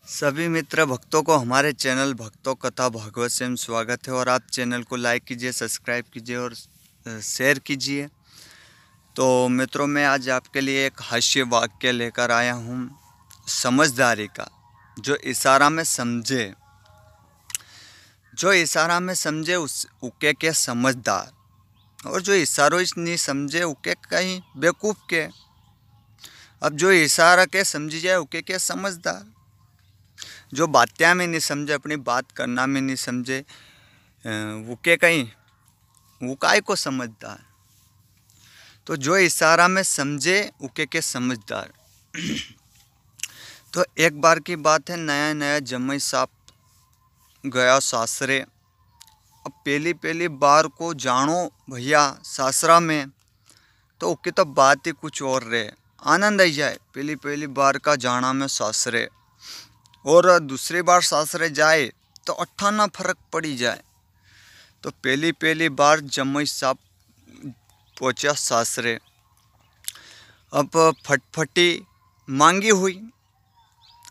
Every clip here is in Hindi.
सभी मित्र भक्तों को हमारे चैनल भक्तों कथा भागवत से स्वागत है और आप चैनल को लाइक कीजिए, सब्सक्राइब कीजिए और शेयर कीजिए। तो मित्रों, मैं आज आपके लिए एक हास्य वाक्य लेकर आया हूँ समझदारी का। जो इशारा में समझे उस उके के समझदार, और जो इशारों नहीं समझे उके कहीं बेवकूफ़ के। अब जो इशारा के समझी जाए उके के समझदार, जो बात्या में नहीं समझे, अपनी बात करना में नहीं समझे, वो के कहीं वो काय को समझदार। तो जो इशारा में समझे उके के समझदार। तो एक बार की बात है, नया नया जमाई साहब गया सासरे। अब पहली बार को जानो भैया सासरा में, तो उसकी तो बात ही कुछ और रहे। आनंद आई जाए पहली बार का जाना में सासरे, और दूसरी बार सासरे जाए तो अट्ठाना फर्क पड़ी जाए। तो पहली बार जमाई साहब पहुँचा सासरे। अब फटफटी मांगी हुई,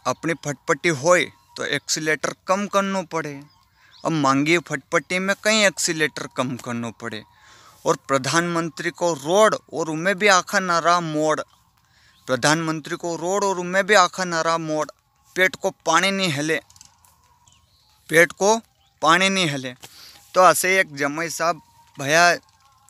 अपनी फटफटी होए तो एक्सीलेटर कम करना पड़े। अब मांगी फटफटी में कहीं एक्सीलेटर कम करना पड़े, और प्रधानमंत्री को रोड और उनमें भी आखा नारा मोड़, प्रधानमंत्री को रोड और उनमें भी आखा नारा मोड़। पेट को पानी नहीं हिले। तो ऐसे एक जमाई साहब भैया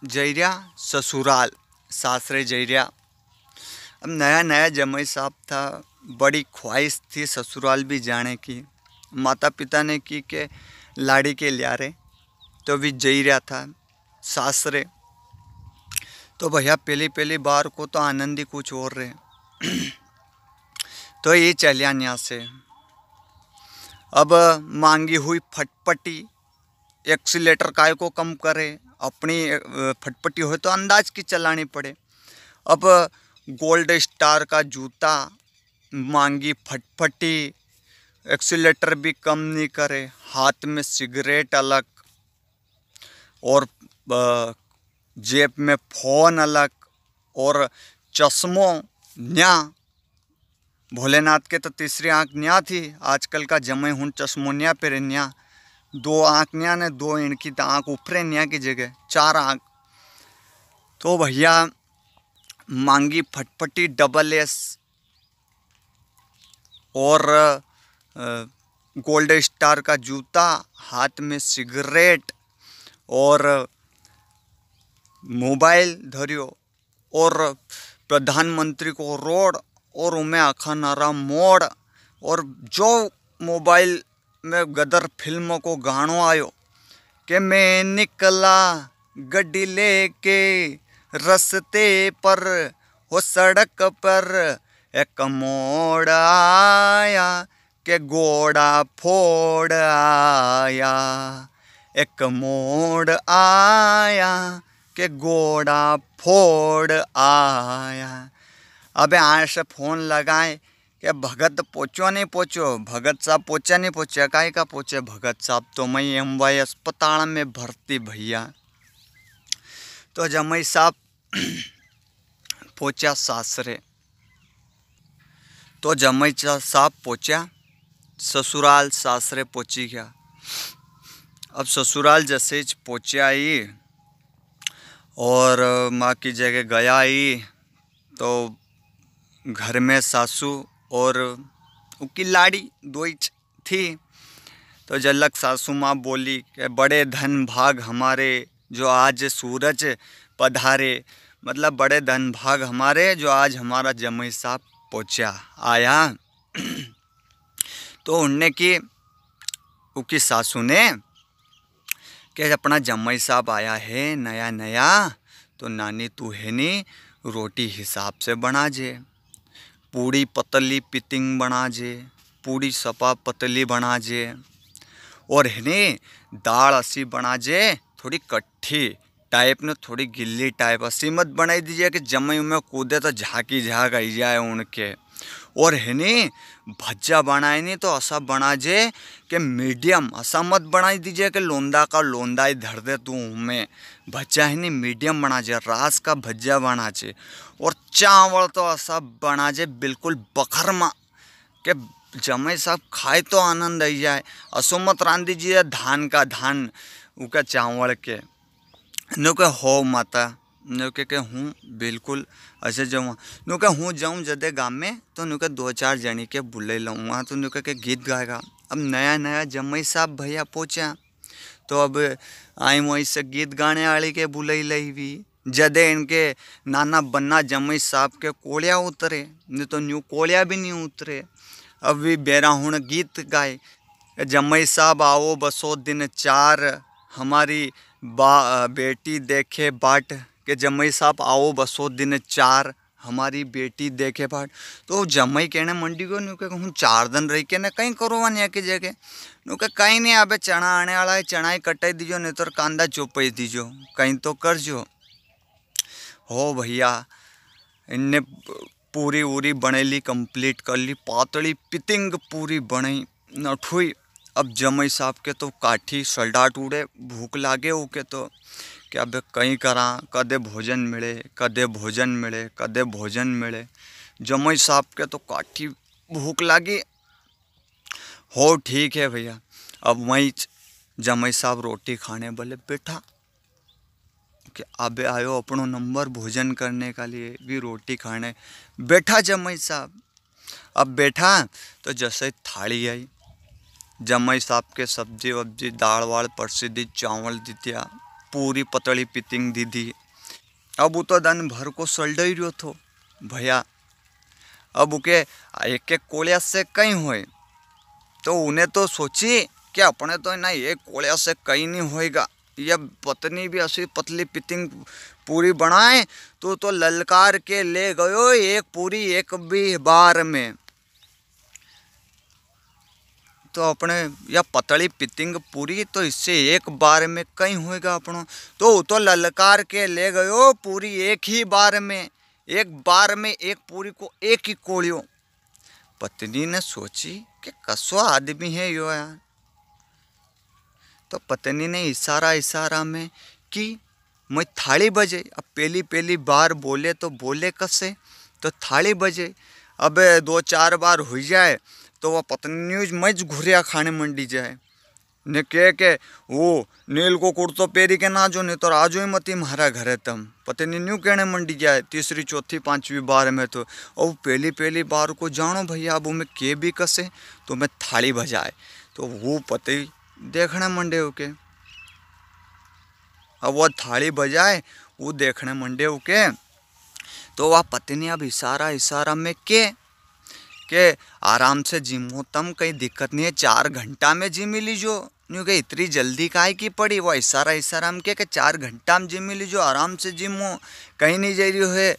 जैरिया ससुराल, सासरे जैरिया। अब नया नया जमाई साहब था, बड़ी ख्वाहिश थी ससुराल भी जाने की। माता पिता ने की के लाड़ी के लिया रहे, तो भी जैरिया था सासरे। तो भैया पहली बार को तो आनंद ही कुछ और रहे। तो ये चलिया यहाँ से। अब मांगी हुई फटपटी, एक्सीलेटर काय को कम करे, अपनी फटपटी हो तो अंदाज की चलानी पड़े। अब गोल्ड स्टार का जूता, मांगी फटपटी, एक्सीलेटर भी कम नहीं करे, हाथ में सिगरेट अलग और जेब में फ़ोन अलग, और चश्मों न्या। भोलेनाथ के तो तीसरी आँख न्या थी, आजकल का जमे हूँ चश्मों न्या पे न्या। दो आँख न्या ने, दो इनकी तो आँख ऊपरे न्या की जगह 4 आँख। तो भैया मांगी फटफटी डबल एस और गोल्ड स्टार का जूता, हाथ में सिगरेट और मोबाइल धरियो, और प्रधानमंत्री को रोड और उमें आखा नारा मोड़। और जो मोबाइल में गदर फिल्म को गानो आयो कि मैं निकला गड्डी लेके रस्ते पर, हो सड़क पर एक मोड़ आया के घोड़ा फोड़ आया, एक मोड़ आया के घोड़ा फोड़ आया। अबे आज से फ़ोन लगाए कि भगत पहुँचो नहीं पहुँचो, भगत साहब पहुँचा नहीं पहुँचा, काहे का पहुँचे भगत साहब, तो मैं एमवाई अस्पताल में भर्ती भैया। तो जमाई साहब पहुँचा सासरे। तो जमाई साहब पहुँचा ससुराल, सासरे पहुँची गया। अब ससुराल जैसे पहुँचा ही और माँ की जगह गया ही, तो घर में सासू और उसकी लाड़ी दो ही थी। तो जल्लक सासू माँ बोली कि बड़े धन भाग हमारे जो आज सूरज पधारे, मतलब बड़े धन भाग हमारे जो आज हमारा जमाई साहब पहुँचा आया। तो उनने की उसकी सासू ने कि अपना जमाई साहब आया है नया नया, तो नानी तू है नी रोटी हिसाब से बना जे, पूड़ी पतली पितिंग बना जे, पूड़ी सपा पतली बना जे, और है नी दाल असी बना जे थोड़ी कट्ठी टाइप ने, थोड़ी गिल्ली टाइप असी मत बनाई दीजिए कि जमाई में कूदे तो झाकी झाक आई जाए उनके। और है नी भज्जा बनाए नहीं तो ऐसा बना जे कि मीडियम, ऐसा मत बनाई दीजिए कि लोंदा का लोंदा ही धर दे तू में, भज्जा है नी मीडियम बना जे, रास का भज्जा बना जे। और चावल तो ऐसा बना जे बिल्कुल बखरमा के जमाई साहब खाए तो आनंद आई जाए। असो मत रांध दीजिए धान का धान उका चावल के नो के हो माता नो के हूँ बिल्कुल ऐसे जाऊँ नो के हूँ जाऊँ जदे गाँव में तो नो के 2-4 जनी के बुले लूँ वहाँ तो नो के गीत गाएगा। अब नया नया जमाई साहब भैया पहुँचा तो अब आई वहीं से गीत गाने वाली के बुलई लई भी जदे इनके नाना बन्ना जमाई साहब के कोलिया उतरे नहीं तो न्यू कोलिया भी नहीं उतरे। अब भी बेरा हूँ गीत गाए जमाई साहब आओ बसो दिन 4 हमारी बेटी देखे बाट के जमाई साहब आओ बसो दिन 4 हमारी बेटी देखे बाट। तो जमाई कहने मंडी को न्यू के हूँ 4 दिन रही के न कहीं करो वन की जगह नु के कहीं नहीं अबे चना आने वाला है चना ही कटाई दीजो नहीं तो कांदा चोपाई दीजो कहीं तो कर जो हो भैया। इनने पूरी उरी बनेली कंप्लीट कर ली पातली पितिंग पूरी बनी नठुई। अब जमाई साहब के तो काठी सल्डाट उड़े भूख लागे ओके तो क्या अब कहीं करा कदे भोजन मिले कदे भोजन मिले कदे भोजन मिले। जमाई साहब के तो काठी भूख लागी हो ठीक है भैया। अब वहीं जमाई साहब रोटी खाने बोले बैठा कि अबे आयो अपनो नंबर भोजन करने का लिए भी रोटी खाने बैठा जमाई साहब। अब बैठा तो जैसे थाली आई जमाई साहब के सब्जी वब्जी दाल वाल परसी दी चावल दी दिया पूरी पतली पितिंग दी दी। अब वो तो दिन भर को सल्ड ही रहो थो भैया। अब उके एक एक कोलिया से कहीं हुए तो उन्हें तो सोची कि अपने तो ना एक कोलिया से कहीं नहीं होएगा या पत्नी भी ऐसी पतली पितिंग पूरी बनाए तो ललकार के ले गयो एक पूरी एक भी बार में। तो अपने या पतली पितिंग पूरी तो इससे एक बार में कहीं होएगा अपनों तो ललकार के ले गयो पूरी एक ही बार में एक बार में एक पूरी को एक ही कोलियो। पत्नी ने सोची कि कसो आदमी है यो यार। तो पत्नी ने इशारा में कि मैं थाली बजे। अब पहली बार बोले तो बोले कसे तो थाली बजे। अब 2-4 बार हो जाए तो वह पत्नी मज घुरिया खाने मंडी जाए ने के वो नील को कुर्तो पेरी के ना जो नहीं तो आजो ही मती मारा घरे तम पत्नी न्यू कहने मंडी जाए 3री 4थी 5वीं बार में तो अब पहली बार को जानो भैया अब मैं के भी कसे तो मैं थाली बजाए तो वो पति देखने मंडे हो के। अब वह थाली बजाए वो देखने मंडे हो के तो वह पत्नी अब इशारा में के आराम से जिमो तम कहीं दिक्कत नहीं है 4 घंटा में जिमी लीजो न्यू के इतनी जल्दी काहे की पड़ी। वह इशारा में के 4 घंटा में जिमी लीजो आराम से जिमो कहीं नहीं जा रही है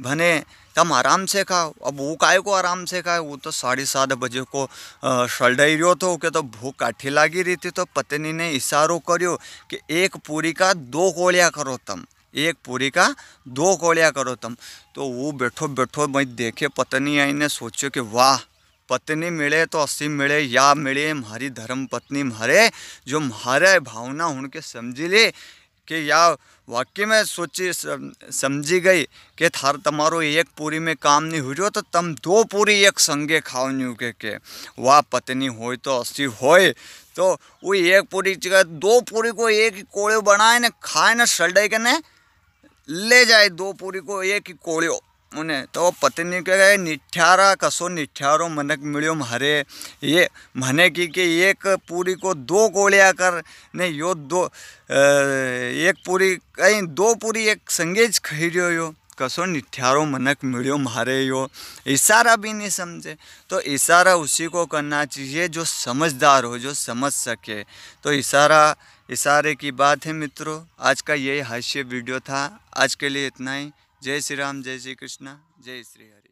भने तम आराम से खाओ। अब वो काहे को आराम से खाए वो तो 7:30 बजे को सल्डाई रहो तो के तो भूख काठी लागी रही थी। तो पत्नी ने इशारो करो कि एक पूरी का 2 कोलिया करो तम एक पूरी का 2 कोलिया करो तम। तो वो बैठो मैं देखे पत्नी आई ने सोचो कि वाह पत्नी मिले तो 80 मिले या मिले हमारी धर्म पत्नी मारे जो मारे भावना उनके समझी ले कि या वाकई में सोची समझी गई कि थार तमारो एक पूरी में काम नहीं हो रहा तो तम 2 पूरी एक संगे खाओ न्यू के वाह पत्नी होए तो 80 होए तो वो एक पूरी जगह 2 पूरी को एक ही कोड़े बनाए न खाए न सल्डे के ने ले जाए 2 पूरी को एक ही कोड़ियो उन्हें। तो पत्नी के निठ्यारा कसो निठ्यारो मनक मिलियो मारे ये मने की कि एक पूरी को 2 कोलिया कर ने यो 2 एक पूरी कहीं 2 पूरी एक संगेज खई रहो यो कसो निठ्यारो मनक मिलियो मारे यो। इशारा भी नहीं समझे तो इशारा उसी को करना चाहिए जो समझदार हो जो समझ सके। तो इशारे की बात है मित्रों। आज का यही हास्य वीडियो था। आज के लिए इतना ही। जय श्री राम जय श्री कृष्णा जय श्री हरि।